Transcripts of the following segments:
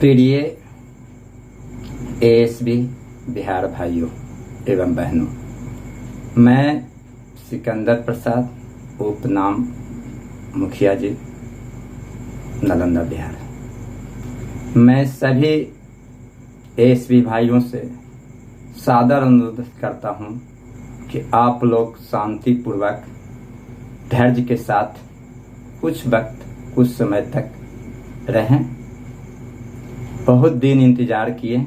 प्रिय एएसबी बिहार भाइयों एवं बहनों, मैं सिकंदर प्रसाद उपनाम मुखिया जी, नालंदा बिहार। मैं सभी एएसबी भाइयों से सादर अनुरोध करता हूं कि आप लोग शांतिपूर्वक धैर्य के साथ कुछ वक्त कुछ समय तक रहें। बहुत दिन इंतजार किए,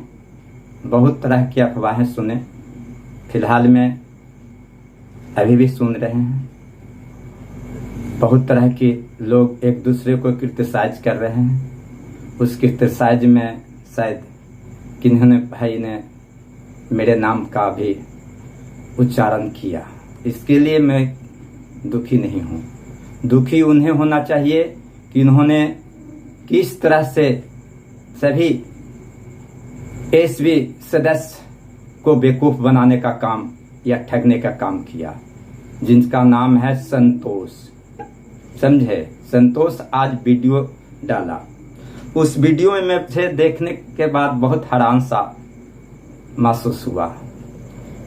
बहुत तरह की अफवाहें सुने, फिलहाल में अभी भी सुन रहे हैं। बहुत तरह के लोग एक दूसरे को क्रिटिसाइज कर रहे हैं। उस क्रिटिसाइज में शायद किन्होंने भाई ने मेरे नाम का भी उच्चारण किया। इसके लिए मैं दुखी नहीं हूँ। दुखी उन्हें होना चाहिए कि इन्होंने किस तरह से सभी एएसबी सदस्य को बेवकूफ बनाने का काम या ठगने का काम किया, जिनका नाम है संतोष। समझे? संतोष आज वीडियो डाला। उस वीडियो में मुझे देखने के बाद बहुत हैरान सा महसूस हुआ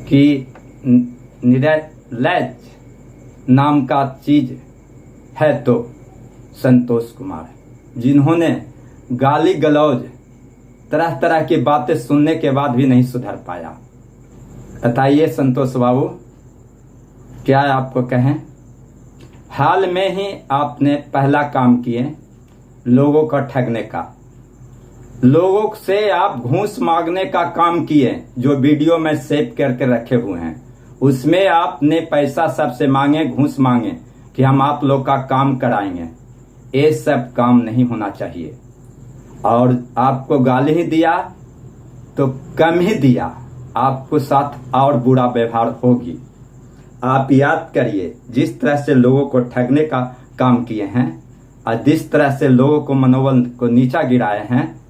कि निर्लज नाम का चीज है तो संतोष कुमार, जिन्होंने गाली गलौज तरह तरह की बातें सुनने के बाद भी नहीं सुधर पाया। बताइए संतोष बाबू, क्या आपको कहें? हाल में ही आपने पहला काम किए लोगों का ठगने का, लोगों से आप घूस मांगने का काम किए, जो वीडियो में सेव करके रखे हुए हैं। उसमें आपने पैसा सबसे मांगे, घूस मांगे कि हम आप लोग का काम कराएंगे। ये सब काम नहीं होना चाहिए। और आपको गाली ही दिया तो कम ही दिया, आपको साथ और बुरा व्यवहार होगी। आप याद करिए, जिस तरह से लोगों को ठगने का काम किए हैं और जिस तरह से लोगों को मनोबल को नीचा गिराए हैं,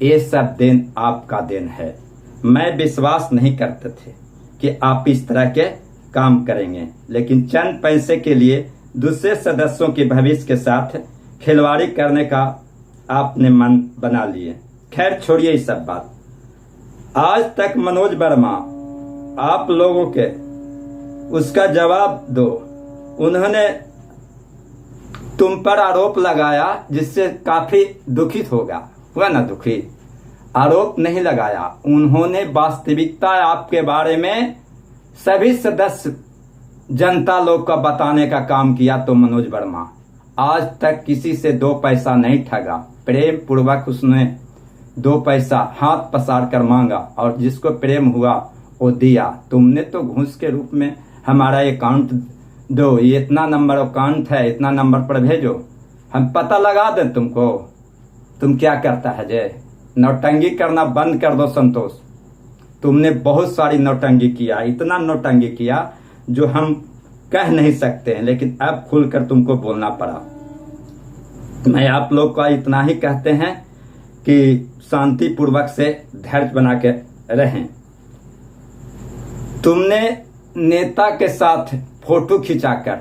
ये सब देन आपका देन है। मैं विश्वास नहीं करते थे कि आप इस तरह के काम करेंगे, लेकिन चंद पैसे के लिए दूसरे सदस्यों के भविष्य के साथ खिलवाड़ी करने का आपने मन बना लिए। खैर छोड़िए ये सब बात। आज तक मनोज वर्मा आप लोगों के उसका जवाब दो। उन्होंने तुम पर आरोप लगाया, जिससे काफी दुखित हुआ ना दुखी? आरोप नहीं लगाया, उन्होंने वास्तविकता आपके बारे में सभी सदस्य जनता लोग का बताने का काम किया। तो मनोज वर्मा आज तक किसी से 2 पैसा नहीं ठगा, प्रेम पूर्वक उसने 2 पैसा हाथ पसार कर मांगा और जिसको प्रेम हुआ वो दिया। तुमने तो घूस के रूप में हमारा अकाउंट दो, ये इतना नंबर अकाउंट है, इतना नंबर पर भेजो, हम पता लगा दें तुमको। तुम क्या करता है जय? नौटंगी करना बंद कर दो संतोष। तुमने बहुत सारी नौटंगी किया, इतना नौटंगी किया जो हम कह नहीं सकते हैं, लेकिन अब खुलकर तुमको बोलना पड़ा। मैं आप लोग का इतना ही कहते हैं कि शांतिपूर्वक से धैर्य बना के रहें। तुमने नेता के साथ फोटो खिंचाकर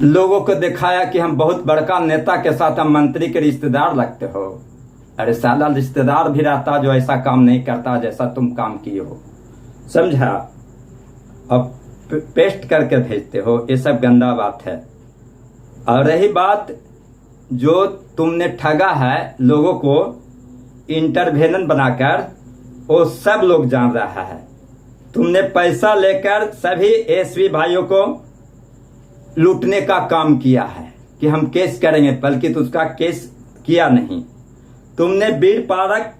लोगों को दिखाया कि हम बहुत बड़का नेता के साथ हम मंत्री के रिश्तेदार लगते हो। अरे साला, रिश्तेदार भी रहता जो ऐसा काम नहीं करता जैसा तुम काम किए हो। समझा? अब पेस्ट करके भेजते हो, ये सब गंदा बात है। और रही बात जो तुमने ठगा है लोगों को इंटरवेनर बनाकर, वो सब लोग जान रहा है। तुमने पैसा लेकर सभी एएसबी भाइयों को लूटने का काम किया है कि हम केस करेंगे, बल्कि तो उसका केस किया नहीं। तुमने वीर पार्क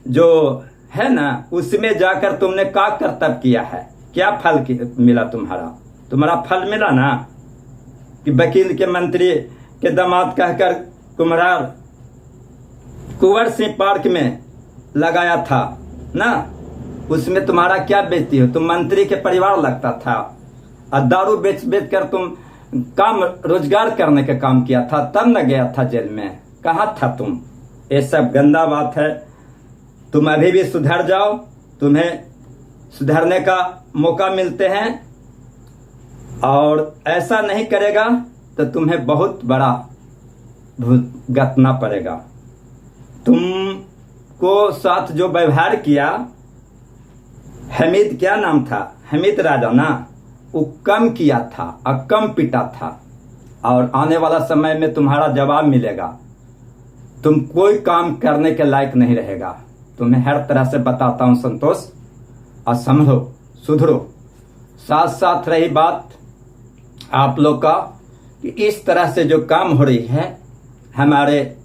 जो है ना, उसमें जाकर तुमने क्या कर्तव्य किया है? क्या फल मिला तुम्हारा फल मिला ना कि वकील के मंत्री के दामाद कहकर कुम्हार कुंवर सिंह पार्क में लगाया था ना, उसमें तुम्हारा क्या बेइज्जती हो? तुम मंत्री के परिवार लगता था और दारू बेच बेच कर तुम काम रोजगार करने का काम किया था, तब न गया था जेल में। कहाँ था तुम? ये सब गंदा बात है। तुम अभी भी सुधर जाओ, तुम्हें सुधरने का मौका मिलते हैं, और ऐसा नहीं करेगा तो तुम्हें बहुत बड़ा भुगतना पड़ेगा। तुमको साथ जो व्यवहार किया, हमीद क्या नाम था, हमीद राजा ना, वो कम किया था और कम पिटा था। और आने वाला समय में तुम्हारा जवाब मिलेगा। तुम कोई काम करने के लायक नहीं रहेगा। तुम्हें हर तरह से बताता हूं संतोष, और संभलो, सुधरो। साथ साथ रही बात आप लोग का कि इस तरह से जो काम हो रही है हमारे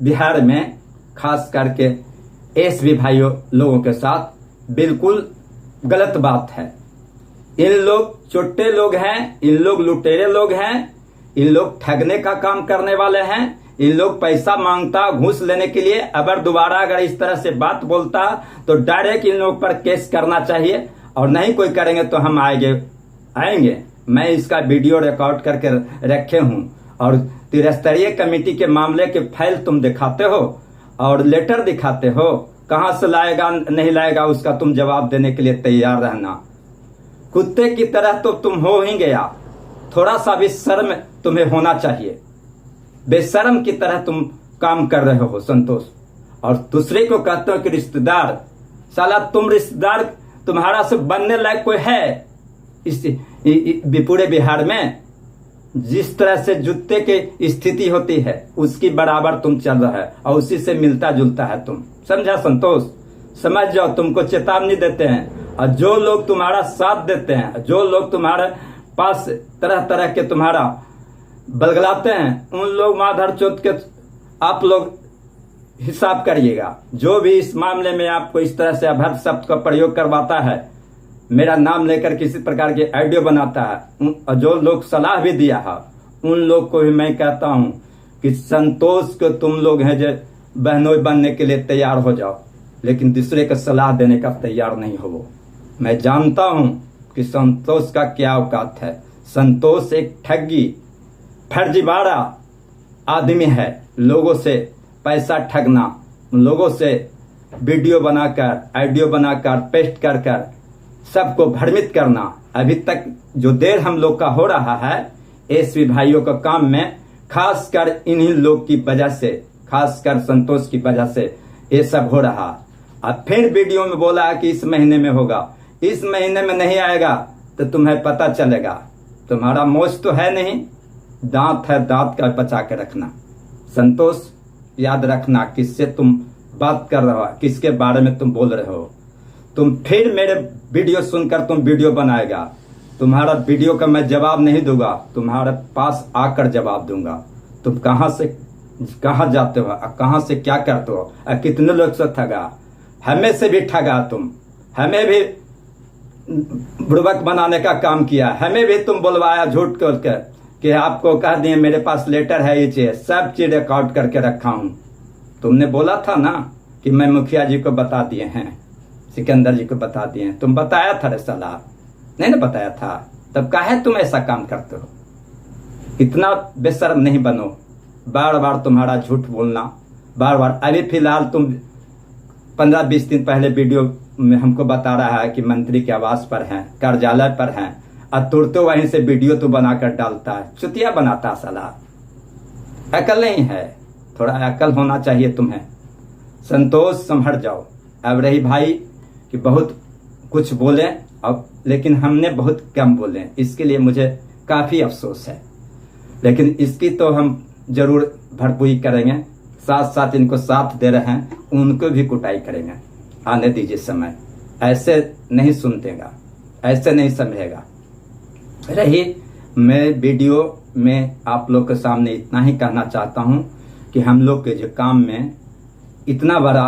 बिहार में, खास करके एसवी भाइयों लोगों के साथ, बिल्कुल गलत बात है। इन लोग चोटे लोग हैं, इन लोग लुटेरे लोग हैं, इन लोग ठगने का काम करने वाले हैं। इन लोग पैसा मांगता घूस लेने के लिए। अगर दोबारा अगर इस तरह से बात बोलता तो डायरेक्ट इन लोग पर केस करना चाहिए, और नहीं कोई करेंगे तो हम आएंगे। मैं इसका वीडियो रिकॉर्ड करके रखे हूं। और त्रिस्तरीय कमेटी के मामले के फाइल तुम दिखाते हो और लेटर दिखाते हो, कहां से लाएगा नहीं लाएगा उसका तुम जवाब देने के लिए तैयार रहना। कुत्ते की तरह तो तुम हो ही गया। थोड़ा सा भी शर्म तुम्हें होना चाहिए। बेशर्म की तरह तुम काम कर रहे हो संतोष। और दूसरे को कहते हो कि रिश्तेदार, साला तुम रिश्तेदार, तुम्हारा से बनने लायक कोई है इस पूरे बिहार में? जिस तरह से जूते की स्थिति होती है उसकी बराबर तुम चल रहा है और उसी से मिलता जुलता है तुम। समझा संतोष? समझ जाओ, तुमको चेतावनी देते हैं। और जो लोग तुम्हारा साथ देते हैं, जो लोग तुम्हारे पास तरह तरह के तुम्हारा बलगलाते हैं, उन लोग माधर चौथ के आप लोग हिसाब करिएगा। जो भी इस मामले में आपको इस तरह से अभद्र शब्द का प्रयोग करवाता है, मेरा नाम लेकर किसी प्रकार के ऑडियो बनाता है, और जो लोग सलाह भी दिया है, उन लोग को भी मैं कहता हूं कि संतोष को तुम लोग हैं जो बहनोई बनने के लिए तैयार हो जाओ, लेकिन दूसरे को सलाह देने का तैयार नहीं हो। मैं जानता हूं कि संतोष का क्या औकात है। संतोष एक ठगी फर्जीवाड़ा आदमी है। लोगों से पैसा ठगना, लोगों से वीडियो बनाकर, ऑडियो बनाकर, पेस्ट कर कर सबको भ्रमित करना। अभी तक जो देर हम लोग का हो रहा है एसवी भाइयों का काम में, खासकर इन्हीं लोग की वजह से, खासकर संतोष की वजह से ये सब हो रहा। अब फिर वीडियो में बोला कि इस महीने में होगा। इस महीने में नहीं आएगा तो तुम्हें पता चलेगा। तुम्हारा मोच तो है नहीं, दांत है, दांत का बचा के रखना। संतोष याद रखना किससे तुम बात कर रहे हो, किसके बारे में तुम बोल रहे हो। तुम फिर मेरे वीडियो सुनकर तुम वीडियो बनाएगा, तुम्हारा वीडियो का मैं जवाब नहीं दूंगा, तुम्हारे पास आकर जवाब दूंगा। तुम कहां से कहां जाते हो, कहां से क्या करते हो, कितने लोग से ठगा, हमें से भी ठगा तुम, हमें भी बुड़बक बनाने का काम किया, हमें भी तुम बुलवाया झूठ करके कि आपको कह दिए मेरे पास लेटर है, ये चीज सब चीज रिकॉर्ड करके रखा हूं। तुमने बोला था ना कि मैं मुखिया जी को बता दिए हैं, सिकंदर जी को बता दिए हैं। तुम बताया था रे साला, नहीं ना बताया था? तब काहे तुम ऐसा काम करते हो? इतना बेशर्म नहीं बनो। बार बार तुम्हारा झूठ बोलना, बार बार। अभी फिलहाल तुम 15-20 दिन पहले वीडियो में हमको बता रहा है कि मंत्री के आवास पर हैं, कार्यालय पर हैं, और तुरंत वहीं से वीडियो तो बनाकर डालता है। चुतिया बनाता साला। अकल नहीं है, थोड़ा अकल होना चाहिए तुम्हें। संतोष संभल जाओ। अब रही भाई कि बहुत कुछ बोले, अब लेकिन हमने बहुत कम बोले, इसके लिए मुझे काफी अफसोस है। लेकिन इसकी तो हम जरूर भरपूरी करेंगे। साथ साथ इनको साथ दे रहे हैं, उनको भी कुटाई करेंगे। आने दीजिए समय। ऐसे नहीं सुनतेगा, ऐसे नहीं समझेगा। रही मैं वीडियो में आप लोग के सामने इतना ही कहना चाहता हूं कि हम लोग के जो काम में इतना बड़ा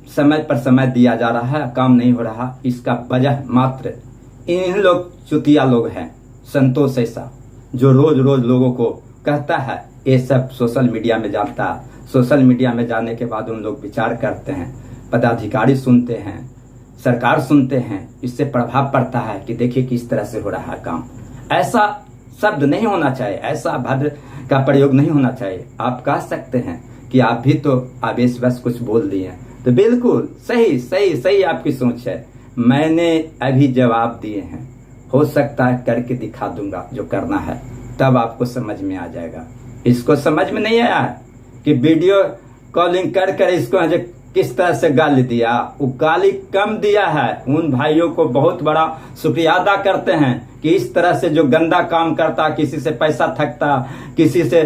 समय पर समय दिया जा रहा है, काम नहीं हो रहा, इसका वजह मात्र इन लोग चुतिया लोग हैं। संतोष ऐसा जो रोज रोज लोगों को कहता है, ये सब सोशल मीडिया में जाता है। सोशल मीडिया में जाने के बाद उन लोग विचार करते हैं, पदाधिकारी सुनते हैं, सरकार सुनते हैं, इससे प्रभाव पड़ता है कि देखिए किस तरह से हो रहा है काम। ऐसा शब्द नहीं होना चाहिए, ऐसा भद्र का प्रयोग नहीं होना चाहिए। आप कह सकते हैं कि आप भी तो आवेशवश कुछ बोल दिए, तो बिल्कुल सही सही सही आपकी सोच है। मैंने अभी जवाब दिए हैं, हो सकता है करके दिखा दूंगा जो करना है, तब आपको समझ में आ जाएगा। इसको समझ में नहीं आया है कि वीडियो कॉलिंग कर कर इसको जो किस तरह से गाली दिया, वो गाली कम दिया है। उन भाइयों को बहुत बड़ा शुक्रिया अदा करते हैं कि इस तरह से जो गंदा काम करता, किसी से पैसा ठगता, किसी से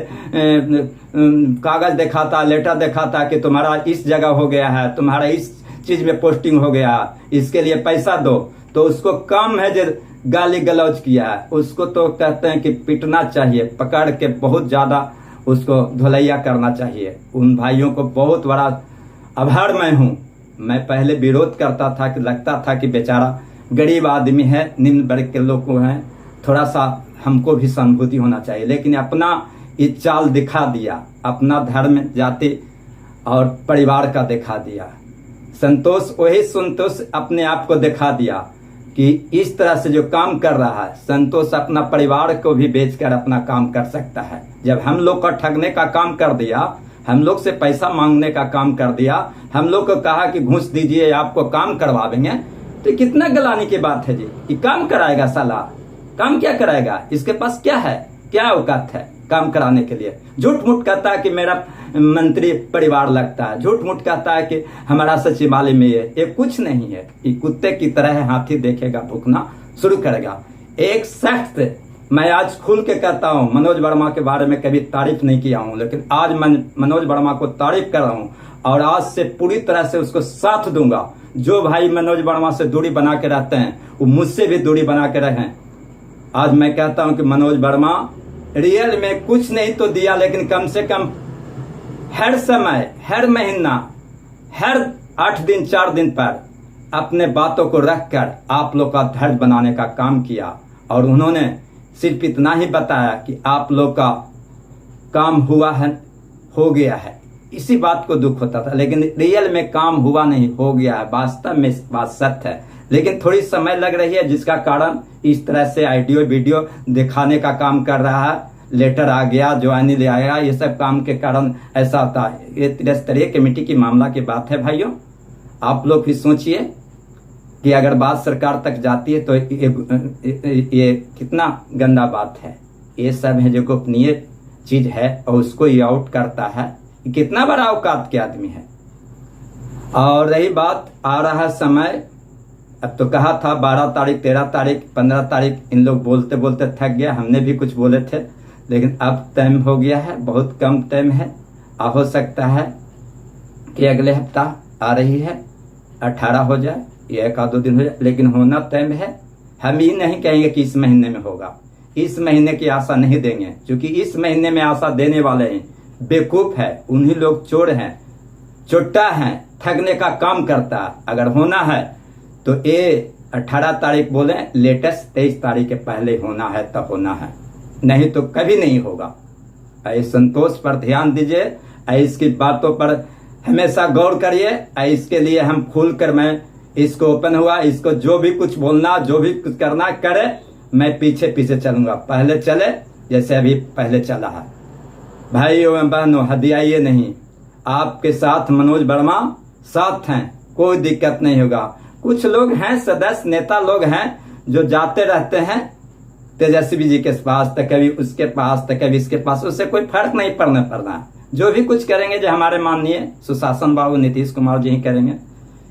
कागज दिखाता, लेटर दिखाता कि तुम्हारा इस जगह हो गया है, तुम्हारा इस चीज में पोस्टिंग हो गया, इसके लिए पैसा दो, तो उसको कम है जो गाली गलौज किया है। उसको तो कहते हैं कि पीटना चाहिए, पकड़ के बहुत ज्यादा उसको धुलैया करना चाहिए। उन भाइयों को बहुत बड़ा आभार मैं हूँ। मैं पहले विरोध करता था कि लगता था कि बेचारा गरीब आदमी है, निम्न वर्ग के लोग को हैं, थोड़ा सा हमको भी सहानुभूति होना चाहिए, लेकिन अपना ये चाल दिखा दिया, अपना धर्म, जाति और परिवार का दिखा दिया। संतोष वही संतोष अपने आप को दिखा दिया कि इस तरह से जो काम कर रहा है, संतोष अपना परिवार को भी बेचकर अपना काम कर सकता है। जब हम लोग का ठगने का काम कर दिया, हम लोग से पैसा मांगने का काम कर दिया, हम लोग को कहा कि घूस दीजिए आपको काम करवा देंगे, तो कितना गलानी की बात है जी। ये काम कराएगा साला, काम क्या कराएगा? इसके पास क्या है, क्या औकात है काम कराने के लिए? झूठ मूठ कहता है कि मेरा मंत्री परिवार लगता है, झूठ मूठ कहता है कि हमारा सचिवालय में ये कुछ नहीं है। ये कुत्ते की तरह है, हाथी देखेगा भूखना शुरू करेगा। एक सख्त मैं आज खुल के कहता हूँ, मनोज वर्मा के बारे में कभी तारीफ नहीं किया हूँ, लेकिन आज मैं मनोज वर्मा को तारीफ कर रहा हूँ और आज से पूरी तरह से उसको साथ दूंगा। जो भाई मनोज वर्मा से दूरी बना के रहते हैं वो मुझसे भी दूरी बना के रहें। आज मैं कहता हूँ कि मनोज वर्मा रियल में कुछ नहीं तो दिया, लेकिन कम से कम हर समय, हर महीना, हर 8 दिन 4 दिन पर अपने बातों को रखकर आप लोग का धैर्य बनाने का काम किया। और उन्होंने सिर्फ इतना ही बताया कि आप लोग का काम हुआ है, हो गया है। इसी बात को दुख होता था, लेकिन रियल में काम हुआ नहीं, हो गया है। वास्तव में बात सत्य है, लेकिन थोड़ी समय लग रही है, जिसका कारण इस तरह से ऑडियो वीडियो दिखाने का काम कर रहा है। लेटर आ गया, ज्वाइनिंग ले आया, ये सब काम के कारण ऐसा होता है। ये त्रिस्तरीय कमेटी की मामला की बात है भाइयों। आप लोग भी सोचिए कि अगर बात सरकार तक जाती है तो ये कितना गंदा बात है। ये सब है जो गोपनीय चीज है और उसको ये आउट करता है, कितना बड़ा औकात के आदमी है। और रही बात आ रहा समय, अब तो कहा था 12 तारीख, 13 तारीख, 15 तारीख, इन लोग बोलते बोलते थक गया। हमने भी कुछ बोले थे, लेकिन अब टाइम हो गया है, बहुत कम टाइम है। हो सकता है कि अगले हफ्ता आ रही है 18 हो जाए या 1-2 दिन हो जाए, लेकिन होना टाइम है। हम ही नहीं कहेंगे कि इस महीने में होगा, इस महीने की आशा नहीं देंगे, क्योंकि इस महीने में आशा देने वाले हैं बेवकूफ है, उन्हीं लोग चोर हैं, चोट्टा हैं, ठगने का काम करता है। अगर होना है तो ये 18 तारीख बोले, लेटेस्ट 23 तारीख के पहले होना है तब होना है, नहीं तो कभी नहीं होगा। इस संतोष पर ध्यान दीजिए, इसकी बातों पर हमेशा गौर करिए। इसके लिए हम खुल कर, मैं इसको ओपन हुआ, इसको जो भी कुछ बोलना, जो भी कुछ करना करे, मैं पीछे पीछे चलूंगा। पहले चले जैसे अभी पहले चला है। भाइयों एवं बहनों, हदियाइए नहीं, आपके साथ मनोज वर्मा साथ हैं, कोई दिक्कत नहीं होगा। कुछ लोग हैं, सदस्य नेता लोग हैं, जो जाते रहते हैं तेजस्वी जी के पास, तो कभी उसके पास, तो कभी इसके पास, उससे कोई फर्क नहीं पड़ना। जो भी कुछ करेंगे जो हमारे माननीय सुशासन बाबू नीतीश कुमार जी ही करेंगे।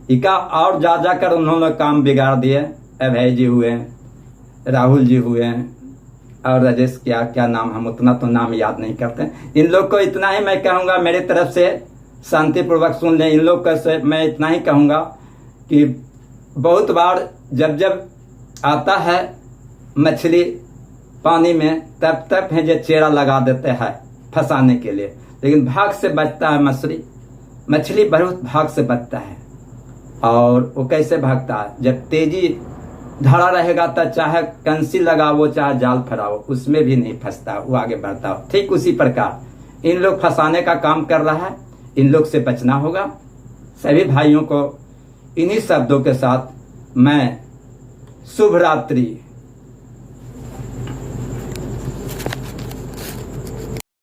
इका और जा जाकर उन्होंने काम बिगाड़ दिए। अभय जी हुए, राहुल जी हुए और राजेश, क्या क्या नाम, हम उतना तो नाम याद नहीं करते। इन लोग को इतना ही मैं कहूँगा, मेरी तरफ से शांतिपूर्वक सुन लें। इन लोग का मैं इतना ही कहूँगा कि बहुत बार जब जब आता है मछली पानी में, तब तब है जो चेरा लगा देते हैं फंसाने के लिए, लेकिन भाग से बचता है मछली बहुत भाग से बचता है। और वो कैसे भागता है? जब तेजी धड़ा रहेगा तो चाहे कंसी लगाओ, चाहे जाल फैलाओ, उसमें भी नहीं फंसता, वो आगे बढ़ता हो। ठीक उसी प्रकार इन लोग फंसाने का काम कर रहा है, इन लोग से बचना होगा। सभी भाइयों को इन्हीं शब्दों के साथ मैं शुभ रात्रि